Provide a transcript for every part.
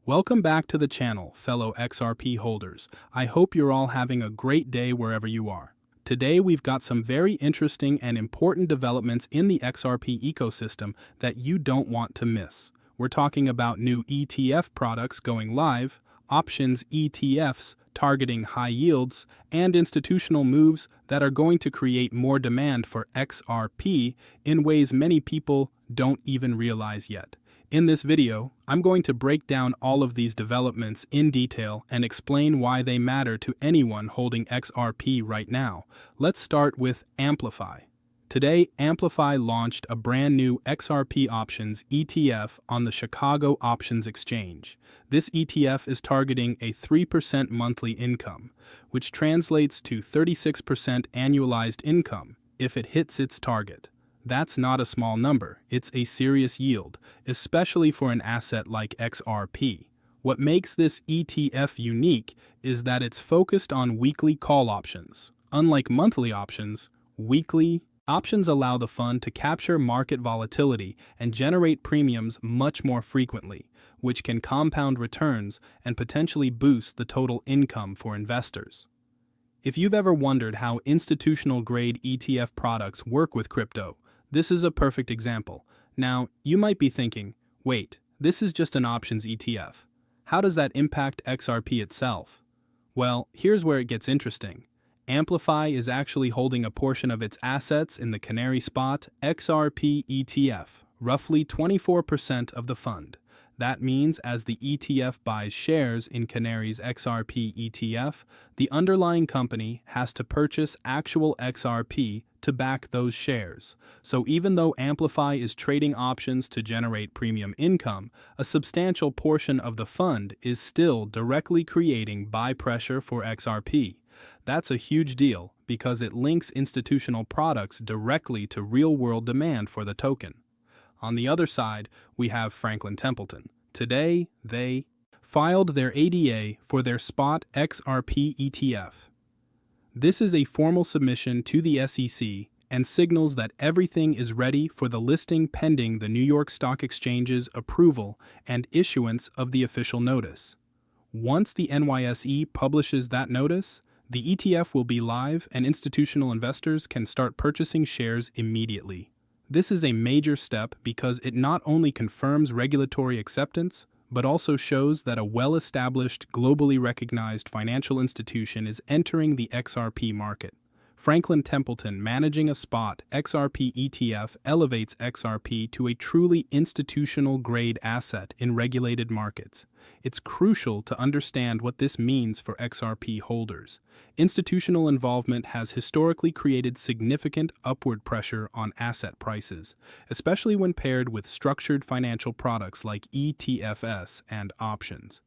Welcome back to the channel, fellow XRP holders. I hope you're all having a great day wherever you are. Today we've got some very interesting and important developments in the XRP ecosystem that you don't want to miss. We're talking about new ETF products going live, options ETFs targeting high yields, and institutional moves that are going to create more demand for XRP in ways many people don't even realize yet. In this video, I'm going to break down all of these developments in detail and explain why they matter to anyone holding XRP right now. Let's start with Amplify. Today, Amplify launched a brand new XRP options ETF on the Chicago Options Exchange. This ETF is targeting a 3% monthly income, which translates to 36% annualized income if it hits its target. That's not a small number, it's a serious yield, especially for an asset like XRP. What makes this ETF unique is that it's focused on weekly call options. Unlike monthly options, weekly options allow the fund to capture market volatility and generate premiums much more frequently, which can compound returns and potentially boost the total income for investors. If you've ever wondered how institutional-grade ETF products work with crypto, this is a perfect example. Now, you might be thinking, wait, this is just an options ETF. How does that impact XRP itself? Well, here's where it gets interesting. Amplify is actually holding a portion of its assets in the Canary Spot XRP ETF, roughly 24% of the fund. That means as the ETF buys shares in Canary's XRP ETF, the underlying company has to purchase actual XRP to back those shares. So even though Amplify is trading options to generate premium income, a substantial portion of the fund is still directly creating buy pressure for XRP. That's a huge deal because it links institutional products directly to real-world demand for the token. On the other side, we have Franklin Templeton. Today, they filed their ADA for their Spot XRP ETF. This is a formal submission to the SEC and signals that everything is ready for the listing pending the New York Stock Exchange's approval and issuance of the official notice. Once the NYSE publishes that notice, the ETF will be live and institutional investors can start purchasing shares immediately. This is a major step because it not only confirms regulatory acceptance, but also shows that a well-established, globally recognized financial institution is entering the XRP market. Franklin Templeton managing a spot XRP ETF elevates XRP to a truly institutional-grade asset in regulated markets. It's crucial to understand what this means for XRP holders. Institutional involvement has historically created significant upward pressure on asset prices, especially when paired with structured financial products like ETFs and options.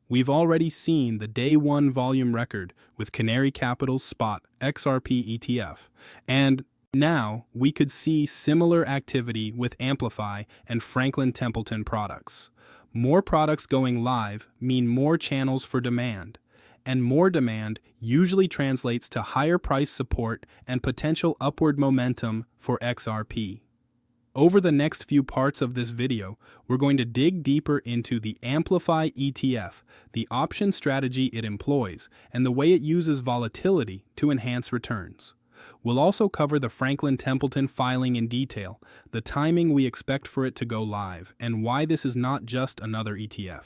We've already seen the day one volume record with Canary Capital's Spot XRP ETF, and now we could see similar activity with Amplify and Franklin Templeton products. More products going live mean more channels for demand, and more demand usually translates to higher price support and potential upward momentum for XRP. Over the next few parts of this video, we're going to dig deeper into the Amplify ETF, the option strategy it employs, and the way it uses volatility to enhance returns. We'll also cover the Franklin Templeton filing in detail, the timing we expect for it to go live, and why this is not just another ETF.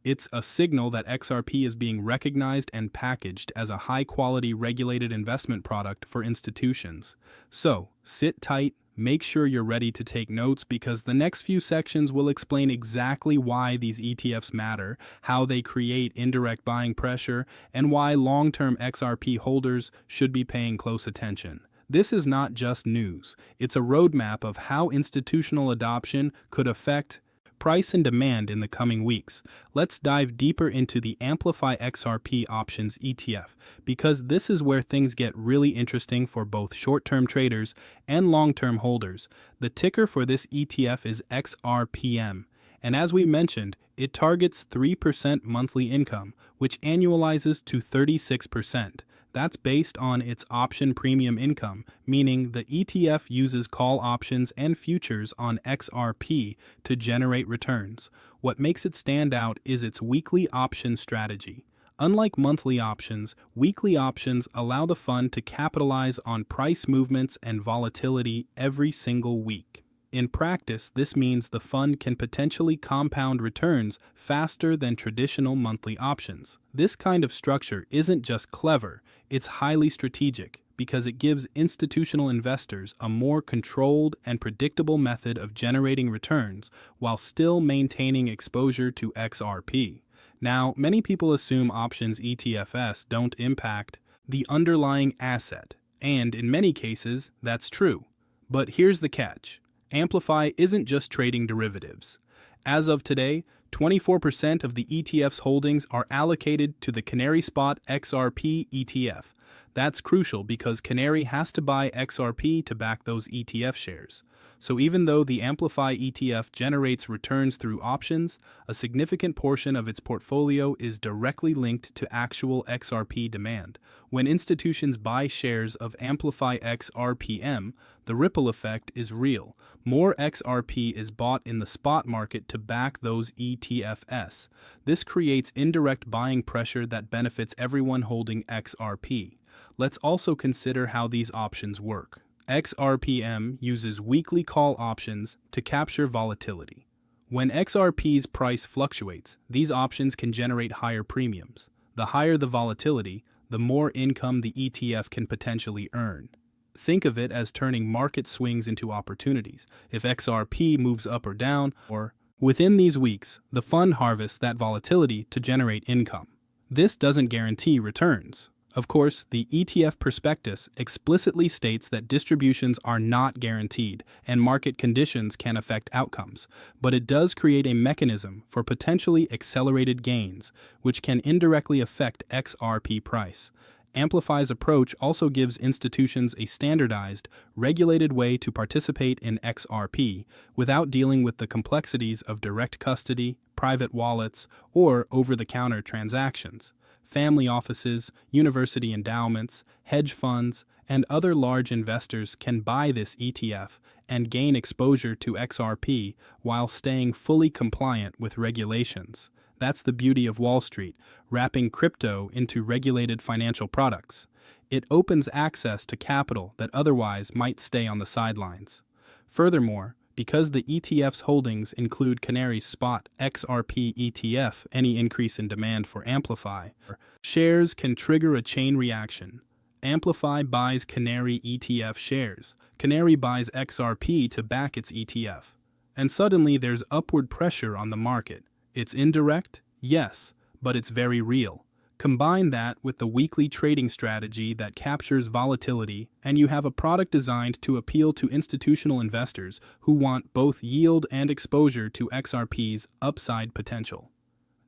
It's a signal that XRP is being recognized and packaged as a high-quality regulated investment product for institutions. So, sit tight. Make sure you're ready to take notes because the next few sections will explain exactly why these ETFs matter, how they create indirect buying pressure, and why long-term XRP holders should be paying close attention. This is not just news, it's a roadmap of how institutional adoption could affect price and demand in the coming weeks. Let's dive deeper into the Amplify XRP Options ETF, because this is where things get really interesting for both short-term traders and long-term holders. The ticker for this ETF is XRPM, and as we mentioned, it targets 3% monthly income, which annualizes to 36%. That's based on its option premium income, meaning the ETF uses call options and futures on XRP to generate returns. What makes it stand out is its weekly option strategy. Unlike monthly options, weekly options allow the fund to capitalize on price movements and volatility every single week. In practice, this means the fund can potentially compound returns faster than traditional monthly options. This kind of structure isn't just clever, it's highly strategic because it gives institutional investors a more controlled and predictable method of generating returns while still maintaining exposure to XRP. Now, many people assume options ETFs don't impact the underlying asset, and in many cases, that's true. But here's the catch. Amplify isn't just trading derivatives. As of today, 24% of the ETF's holdings are allocated to the Canary Spot XRP ETF. That's crucial because Canary has to buy XRP to back those ETF shares. So even though the Amplify ETF generates returns through options, a significant portion of its portfolio is directly linked to actual XRP demand. When institutions buy shares of Amplify XRPM, the ripple effect is real. More XRP is bought in the spot market to back those ETFs. This creates indirect buying pressure that benefits everyone holding XRP. Let's also consider how these options work. XRPM uses weekly call options to capture volatility. When XRP's price fluctuates, these options can generate higher premiums. The higher the volatility, the more income the ETF can potentially earn. Think of it as turning market swings into opportunities. If XRP moves up or down, or within these weeks, the fund harvests that volatility to generate income. This doesn't guarantee returns. Of course, the ETF prospectus explicitly states that distributions are not guaranteed and market conditions can affect outcomes, but it does create a mechanism for potentially accelerated gains, which can indirectly affect XRP price. Amplify's approach also gives institutions a standardized, regulated way to participate in XRP without dealing with the complexities of direct custody, private wallets, or over-the-counter transactions. Family offices, university endowments, hedge funds, and other large investors can buy this ETF and gain exposure to XRP while staying fully compliant with regulations. That's the beauty of Wall Street, wrapping crypto into regulated financial products. It opens access to capital that otherwise might stay on the sidelines. Furthermore, because the ETF's holdings include Canary's Spot XRP ETF, any increase in demand for Amplify shares can trigger a chain reaction. Amplify buys Canary ETF shares. Canary buys XRP to back its ETF. And suddenly there's upward pressure on the market. It's indirect, yes, but it's very real. Combine that with the weekly trading strategy that captures volatility, and you have a product designed to appeal to institutional investors who want both yield and exposure to XRP's upside potential.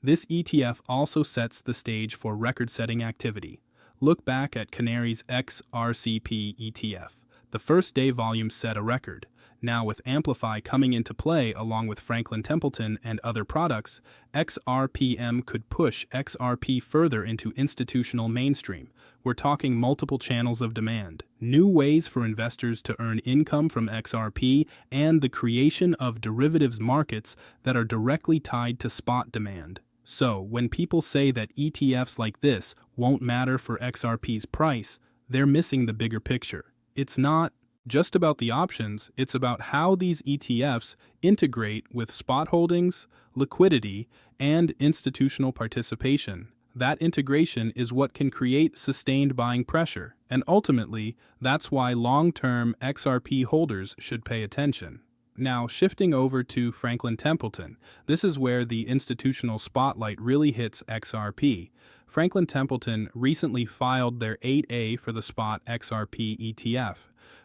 This ETF also sets the stage for record-setting activity. Look back at Canary's XRCP ETF. The first day volume set a record. Now with Amplify coming into play along with Franklin Templeton and other products, XRPM could push XRP further into institutional mainstream. We're talking multiple channels of demand, new ways for investors to earn income from XRP, and the creation of derivatives markets that are directly tied to spot demand. So, when people say that ETFs like this won't matter for XRP's price, they're missing the bigger picture. It's not just about the options, it's about how these ETFs integrate with spot holdings, liquidity, and institutional participation. That integration is what can create sustained buying pressure, and ultimately, that's why long-term XRP holders should pay attention. Now, shifting over to Franklin Templeton, this is where the institutional spotlight really hits XRP. Franklin Templeton recently filed their 8A for the spot XRP ETF.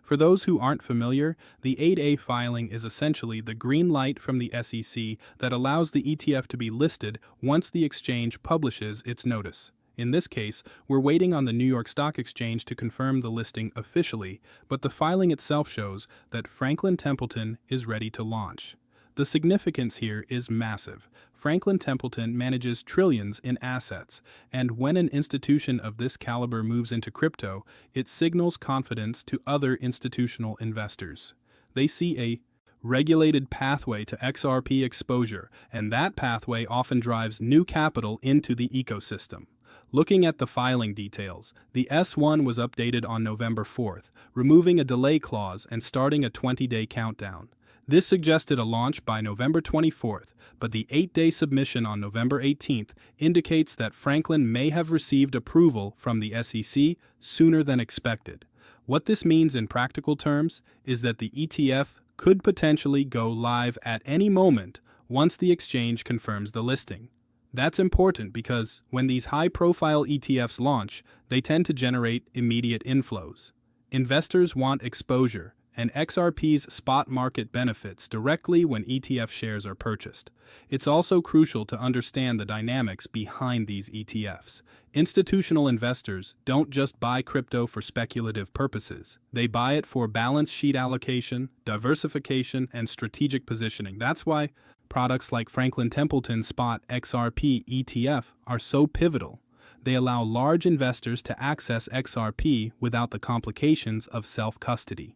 For those who aren't familiar, the 8A filing is essentially the green light from the SEC that allows the ETF to be listed once the exchange publishes its notice. In this case, we're waiting on the New York Stock Exchange to confirm the listing officially, but the filing itself shows that Franklin Templeton is ready to launch. The significance here is massive. Franklin Templeton manages trillions in assets, and when an institution of this caliber moves into crypto, it signals confidence to other institutional investors. They see a regulated pathway to XRP exposure, and that pathway often drives new capital into the ecosystem. Looking at the filing details, the S1 was updated on November 4th, removing a delay clause and starting a 20-day countdown. This suggested a launch by November 24th, but the 8-day submission on November 18th indicates that Franklin may have received approval from the SEC sooner than expected. What this means in practical terms is that the ETF could potentially go live at any moment once the exchange confirms the listing. That's important because when these high-profile ETFs launch, they tend to generate immediate inflows. Investors want exposure, and XRP's spot market benefits directly when ETF shares are purchased. It's also crucial to understand the dynamics behind these ETFs. Institutional investors don't just buy crypto for speculative purposes. They buy it for balance sheet allocation, diversification, and strategic positioning. That's why products like Franklin Templeton Spot XRP ETF are so pivotal. They allow large investors to access XRP without the complications of self-custody,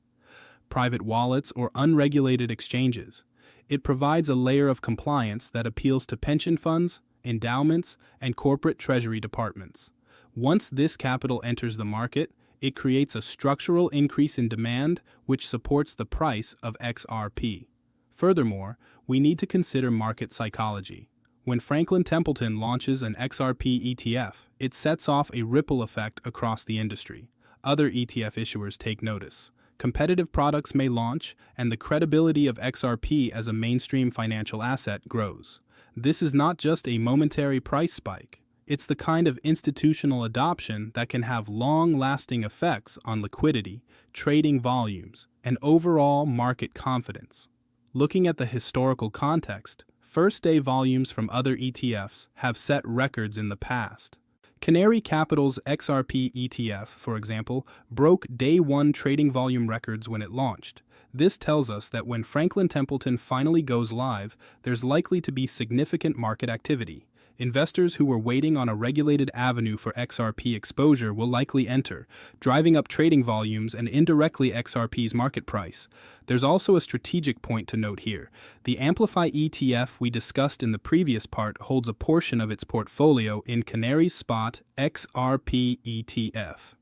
private wallets, or unregulated exchanges. It provides a layer of compliance that appeals to pension funds, endowments, and corporate treasury departments. Once this capital enters the market, it creates a structural increase in demand which supports the price of XRP. Furthermore, we need to consider market psychology. When Franklin Templeton launches an XRP ETF, it sets off a ripple effect across the industry. Other ETF issuers take notice. Competitive products may launch, and the credibility of XRP as a mainstream financial asset grows. This is not just a momentary price spike. It's the kind of institutional adoption that can have long-lasting effects on liquidity, trading volumes, and overall market confidence. Looking at the historical context, first-day volumes from other ETFs have set records in the past. Canary Capital's XRP ETF, for example, broke day-one trading volume records when it launched. This tells us that when Franklin Templeton finally goes live, there's likely to be significant market activity. Investors who were waiting on a regulated avenue for XRP exposure will likely enter, driving up trading volumes and indirectly XRP's market price. There's also a strategic point to note here. The Amplify ETF we discussed in the previous part holds a portion of its portfolio in Canary's Spot XRP ETF.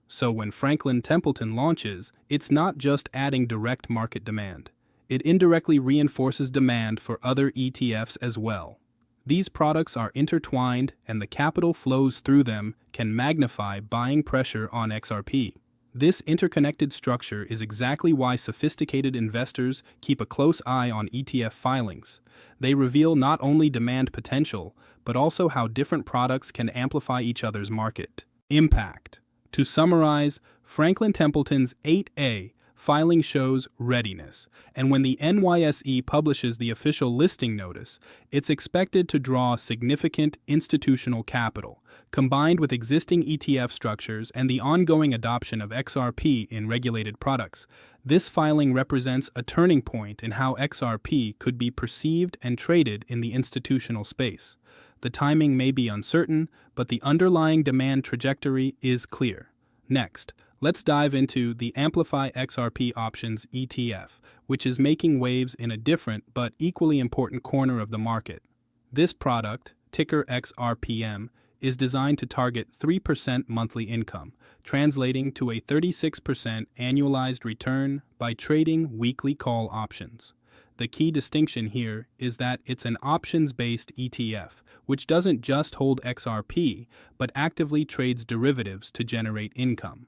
So when Franklin Templeton launches, it's not just adding direct market demand. It indirectly reinforces demand for other ETFs as well. These products are intertwined, and the capital flows through them can magnify buying pressure on XRP. This interconnected structure is exactly why sophisticated investors keep a close eye on ETF filings. They reveal not only demand potential, but also how different products can amplify each other's market impact. To summarize, Franklin Templeton's 8A filing shows readiness, and when the NYSE publishes the official listing notice, it's expected to draw significant institutional capital. Combined with existing ETF structures and the ongoing adoption of XRP in regulated products, this filing represents a turning point in how XRP could be perceived and traded in the institutional space. The timing may be uncertain, but the underlying demand trajectory is clear. Next, let's dive into the Amplify XRP Options ETF, which is making waves in a different but equally important corner of the market. This product, ticker XRPM, is designed to target 3% monthly income, translating to a 36% annualized return by trading weekly call options. The key distinction here is that it's an options-based ETF, which doesn't just hold XRP, but actively trades derivatives to generate income.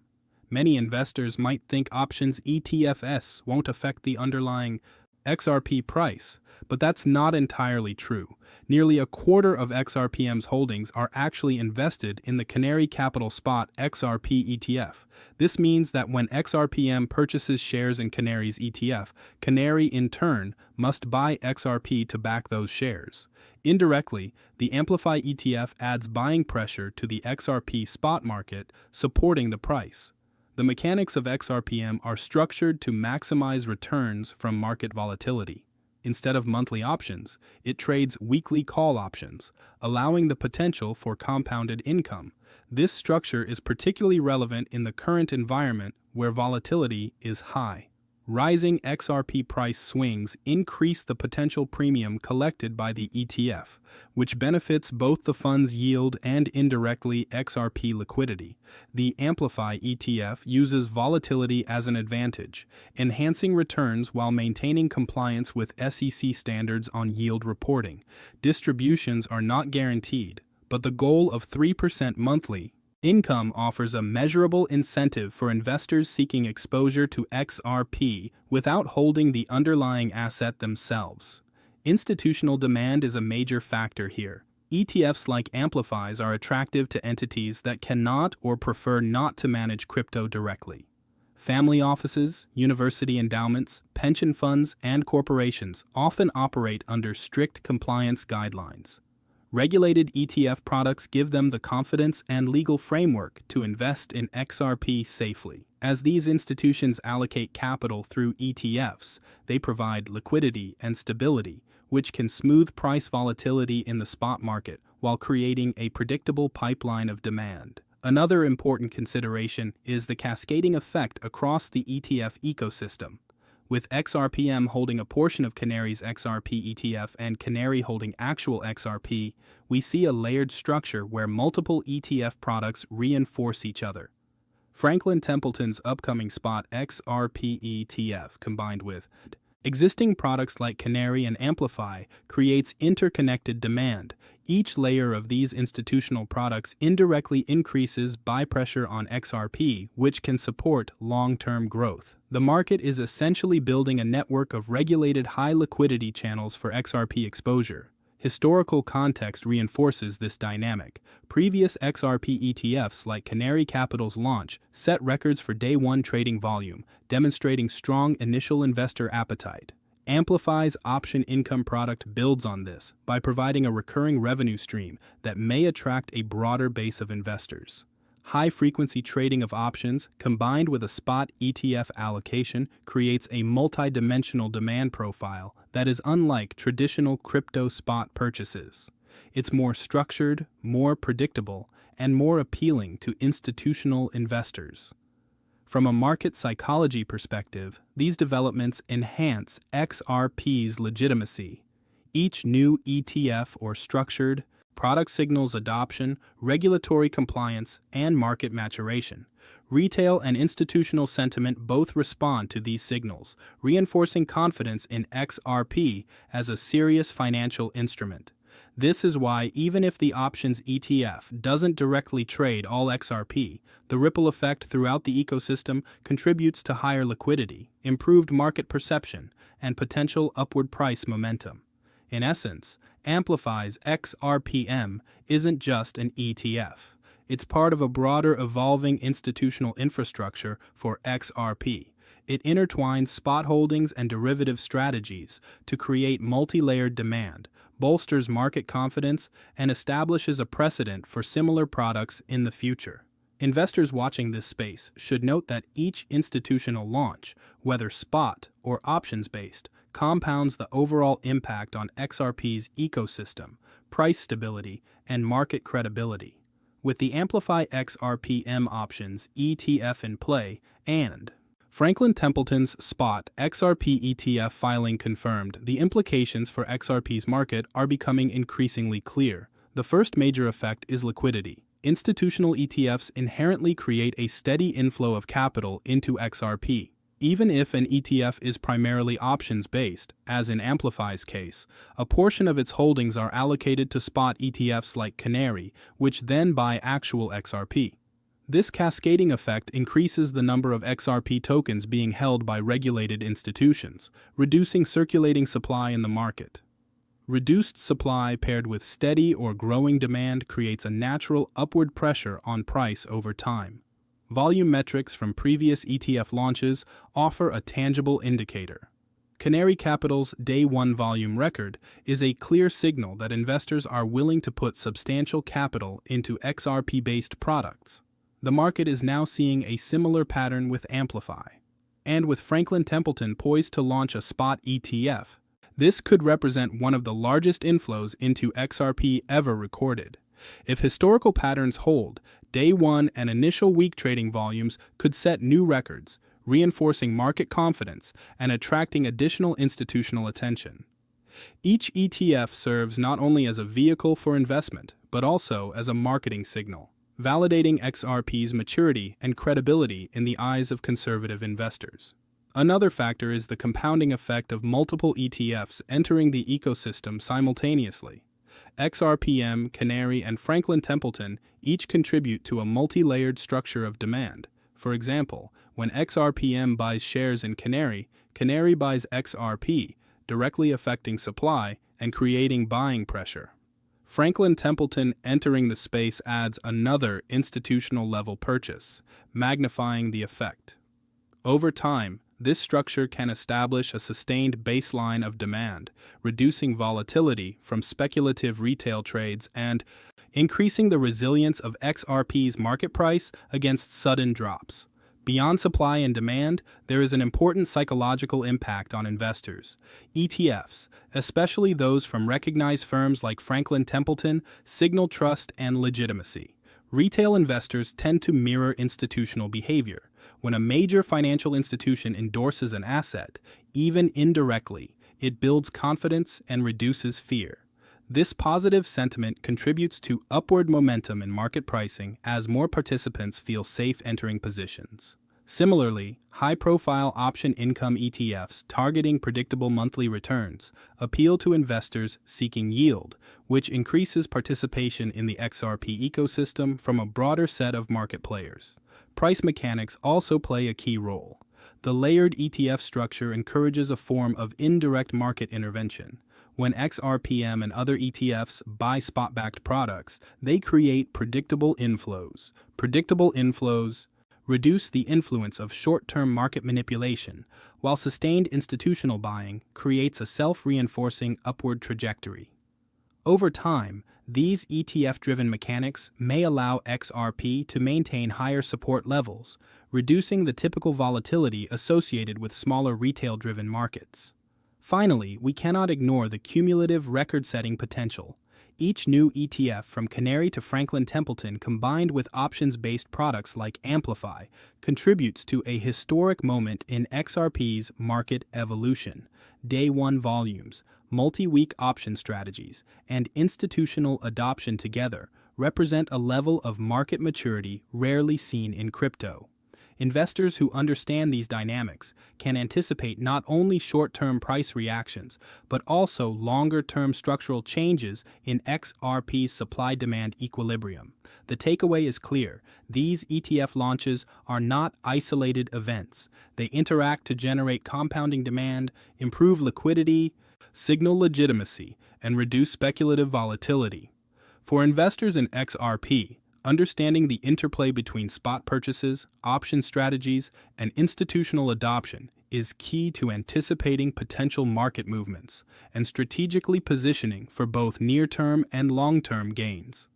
Many investors might think options ETFs won't affect the underlying XRP price, but that's not entirely true. Nearly a quarter of XRPM's holdings are actually invested in the Canary Capital Spot XRP ETF. This means that when XRPM purchases shares in Canary's ETF, Canary in turn must buy XRP to back those shares. Indirectly, the Amplify ETF adds buying pressure to the XRP spot market, supporting the price. The mechanics of XRPM are structured to maximize returns from market volatility. Instead of monthly options, it trades weekly call options, allowing the potential for compounded income. This structure is particularly relevant in the current environment where volatility is high. Rising XRP price swings increase the potential premium collected by the ETF, which benefits both the fund's yield and indirectly XRP liquidity. The Amplify ETF uses volatility as an advantage, enhancing returns while maintaining compliance with SEC standards on yield reporting. Distributions are not guaranteed, but the goal of 3% monthly income offers a measurable incentive for investors seeking exposure to XRP without holding the underlying asset themselves. Institutional demand is a major factor here. ETFs like Amplify's are attractive to entities that cannot or prefer not to manage crypto directly. Family offices, university endowments, pension funds, and corporations often operate under strict compliance guidelines. Regulated ETF products give them the confidence and legal framework to invest in XRP safely. As these institutions allocate capital through ETFs, they provide liquidity and stability, which can smooth price volatility in the spot market while creating a predictable pipeline of demand. Another important consideration is the cascading effect across the ETF ecosystem. With XRPM holding a portion of Canary's XRP ETF and Canary holding actual XRP, we see a layered structure where multiple ETF products reinforce each other. Franklin Templeton's upcoming spot XRP ETF combined with existing products like Canary and Amplify creates interconnected demand. Each layer of these institutional products indirectly increases buy pressure on XRP, which can support long-term growth. The market is essentially building a network of regulated high-liquidity channels for XRP exposure. Historical context reinforces this dynamic. Previous XRP ETFs like Canary Capital's launch set records for day-one trading volume, demonstrating strong initial investor appetite. Amplify's option income product builds on this by providing a recurring revenue stream that may attract a broader base of investors. High-frequency trading of options combined with a spot ETF allocation creates a multi-dimensional demand profile that is unlike traditional crypto spot purchases. It's more structured, more predictable, and more appealing to institutional investors. From a market psychology perspective, these developments enhance XRP's legitimacy. Each new ETF or structured product signals adoption, regulatory compliance, and market maturation. Retail and institutional sentiment both respond to these signals, reinforcing confidence in XRP as a serious financial instrument. This is why even if the options ETF doesn't directly trade all XRP, the ripple effect throughout the ecosystem contributes to higher liquidity, improved market perception, and potential upward price momentum. In essence, Amplify's XRPM isn't just an ETF. It's part of a broader evolving institutional infrastructure for XRP. It intertwines spot holdings and derivative strategies to create multi-layered demand, bolsters market confidence, and establishes a precedent for similar products in the future. Investors watching this space should note that each institutional launch, whether spot or options-based, compounds the overall impact on XRP's ecosystem, price stability, and market credibility. With the Amplify XRPM options ETF in play and Franklin Templeton's spot XRP ETF filing confirmed, the implications for XRP's market are becoming increasingly clear. The first major effect is liquidity. Institutional ETFs inherently create a steady inflow of capital into XRP. Even if an ETF is primarily options-based, as in Amplify's case, a portion of its holdings are allocated to spot ETFs like Canary, which then buy actual XRP. This cascading effect increases the number of XRP tokens being held by regulated institutions, reducing circulating supply in the market. Reduced supply paired with steady or growing demand creates a natural upward pressure on price over time. Volume metrics from previous ETF launches offer a tangible indicator. Canary Capital's Day 1 volume record is a clear signal that investors are willing to put substantial capital into XRP-based products. The market is now seeing a similar pattern with Amplify. And with Franklin Templeton poised to launch a spot ETF, this could represent one of the largest inflows into XRP ever recorded. If historical patterns hold, Day 1 and initial week trading volumes could set new records, reinforcing market confidence and attracting additional institutional attention. Each ETF serves not only as a vehicle for investment, but also as a marketing signal, validating XRP's maturity and credibility in the eyes of conservative investors. Another factor is the compounding effect of multiple ETFs entering the ecosystem simultaneously. XRPM, Canary, and Franklin Templeton each contribute to a multi-layered structure of demand. For example, when XRPM buys shares in Canary, Canary buys XRP, directly affecting supply and creating buying pressure. Franklin Templeton entering the space adds another institutional-level purchase, magnifying the effect. Over time, this structure can establish a sustained baseline of demand, reducing volatility from speculative retail trades and increasing the resilience of XRP's market price against sudden drops. Beyond supply and demand, there is an important psychological impact on investors. ETFs, especially those from recognized firms like Franklin Templeton, signal trust and legitimacy. Retail investors tend to mirror institutional behavior. When a major financial institution endorses an asset, even indirectly, it builds confidence and reduces fear. This positive sentiment contributes to upward momentum in market pricing as more participants feel safe entering positions. Similarly, high-profile option income ETFs targeting predictable monthly returns appeal to investors seeking yield, which increases participation in the XRP ecosystem from a broader set of market players. Price mechanics also play a key role. The layered ETF structure encourages a form of indirect market intervention. When XRPM and other ETFs buy spot-backed products, they create predictable inflows. Predictable inflows reduce the influence of short-term market manipulation, while sustained institutional buying creates a self-reinforcing upward trajectory. Over time, these ETF-driven mechanics may allow XRP to maintain higher support levels, reducing the typical volatility associated with smaller retail-driven markets. Finally, we cannot ignore the cumulative record-setting potential. Each new ETF from Canary to Franklin Templeton combined with options-based products like Amplify contributes to a historic moment in XRP's market evolution. Day 1 volumes, multi-week option strategies, and institutional adoption together represent a level of market maturity rarely seen in crypto. Investors who understand these dynamics can anticipate not only short-term price reactions, but also longer-term structural changes in XRP's supply-demand equilibrium. The takeaway is clear. These ETF launches are not isolated events. They interact to generate compounding demand, improve liquidity, signal legitimacy, and reduce speculative volatility. For investors in XRP, understanding the interplay between spot purchases, option strategies, and institutional adoption is key to anticipating potential market movements and strategically positioning for both near-term and long-term gains.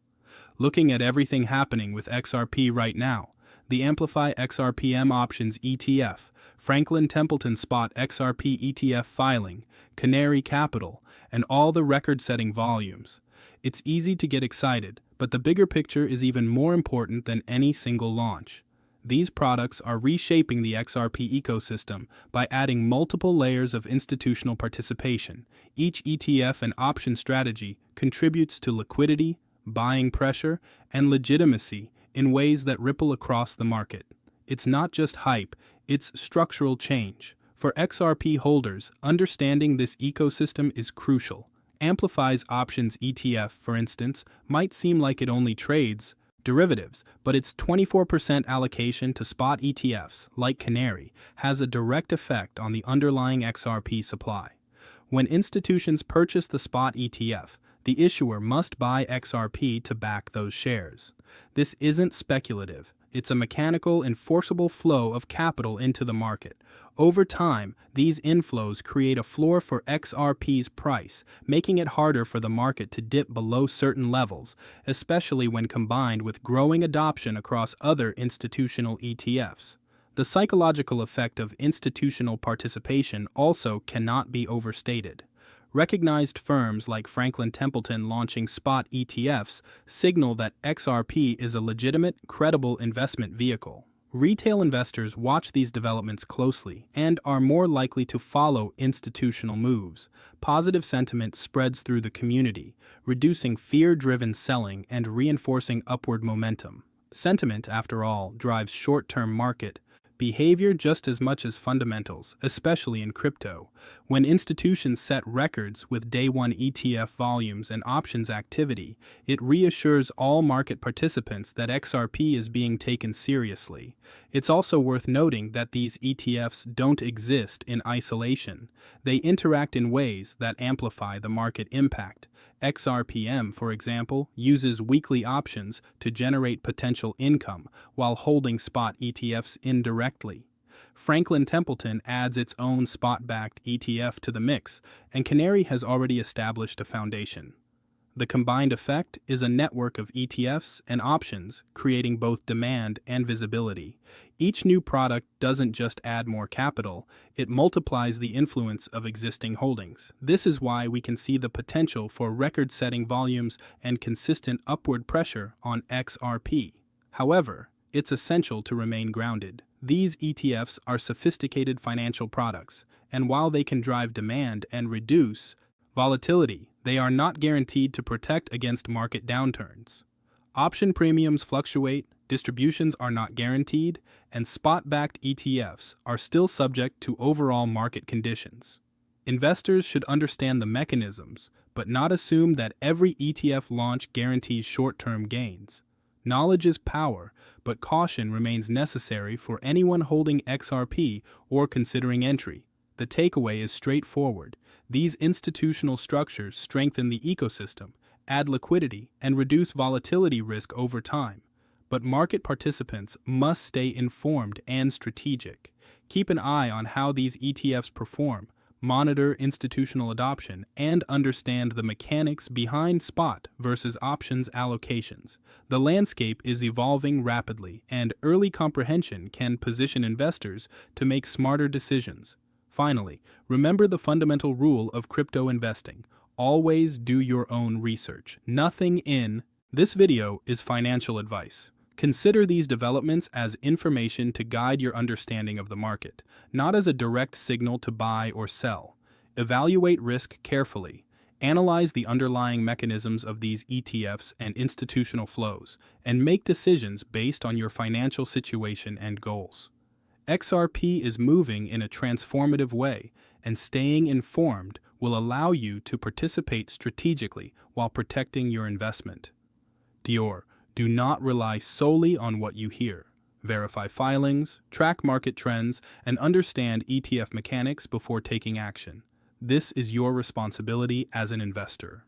Looking at everything happening with XRP right now, the Amplify XRPM Options ETF, Franklin Templeton Spot XRP ETF filing, Canary Capital, and all the record-setting volumes. It's easy to get excited, but the bigger picture is even more important than any single launch. These products are reshaping the XRP ecosystem by adding multiple layers of institutional participation. Each ETF and option strategy contributes to liquidity, buying pressure, and legitimacy in ways that ripple across the market. It's not just hype, it's structural change. For XRP holders, understanding this ecosystem is crucial. Amplify's options ETF, for instance, might seem like it only trades derivatives, but its 24% allocation to spot ETFs, like Canary, has a direct effect on the underlying XRP supply. When institutions purchase the spot ETF, the issuer must buy XRP to back those shares. This isn't speculative. It's a mechanical, enforceable flow of capital into the market. Over time, these inflows create a floor for XRP's price, making it harder for the market to dip below certain levels, especially when combined with growing adoption across other institutional ETFs. The psychological effect of institutional participation also cannot be overstated. Recognized firms like Franklin Templeton launching spot ETFs signal that XRP is a legitimate, credible investment vehicle. Retail investors watch these developments closely and are more likely to follow institutional moves. Positive sentiment spreads through the community, reducing fear-driven selling and reinforcing upward momentum. Sentiment, after all, drives short-term market behavior just as much as fundamentals, especially in crypto. When institutions set records with day-one ETF volumes and options activity, it reassures all market participants that XRP is being taken seriously. It's also worth noting that these ETFs don't exist in isolation. They interact in ways that amplify the market impact. XRPM, for example, uses weekly options to generate potential income while holding spot ETFs indirectly. Franklin Templeton adds its own spot-backed ETF to the mix, and Canary has already established a foundation. The combined effect is a network of ETFs and options, creating both demand and visibility. Each new product doesn't just add more capital, it multiplies the influence of existing holdings. This is why we can see the potential for record-setting volumes and consistent upward pressure on XRP. However, it's essential to remain grounded. These ETFs are sophisticated financial products, and while they can drive demand and reduce volatility, they are not guaranteed to protect against market downturns. Option premiums fluctuate, distributions are not guaranteed, and spot-backed ETFs are still subject to overall market conditions. Investors should understand the mechanisms, but not assume that every ETF launch guarantees short-term gains. Knowledge is power, but caution remains necessary for anyone holding XRP or considering entry. The takeaway is straightforward. These institutional structures strengthen the ecosystem, add liquidity, and reduce volatility risk over time. But market participants must stay informed and strategic. Keep an eye on how these ETFs perform, monitor institutional adoption, and understand the mechanics behind spot versus options allocations. The landscape is evolving rapidly, and early comprehension can position investors to make smarter decisions. Finally, remember the fundamental rule of crypto investing. Always do your own research. Nothing in this video is financial advice. Consider these developments as information to guide your understanding of the market, not as a direct signal to buy or sell. Evaluate risk carefully. Analyze the underlying mechanisms of these ETFs and institutional flows, and make decisions based on your financial situation and goals. XRP is moving in a transformative way, and staying informed will allow you to participate strategically while protecting your investment. Dior, do not rely solely on what you hear. Verify filings, track market trends, and understand ETF mechanics before taking action. This is your responsibility as an investor.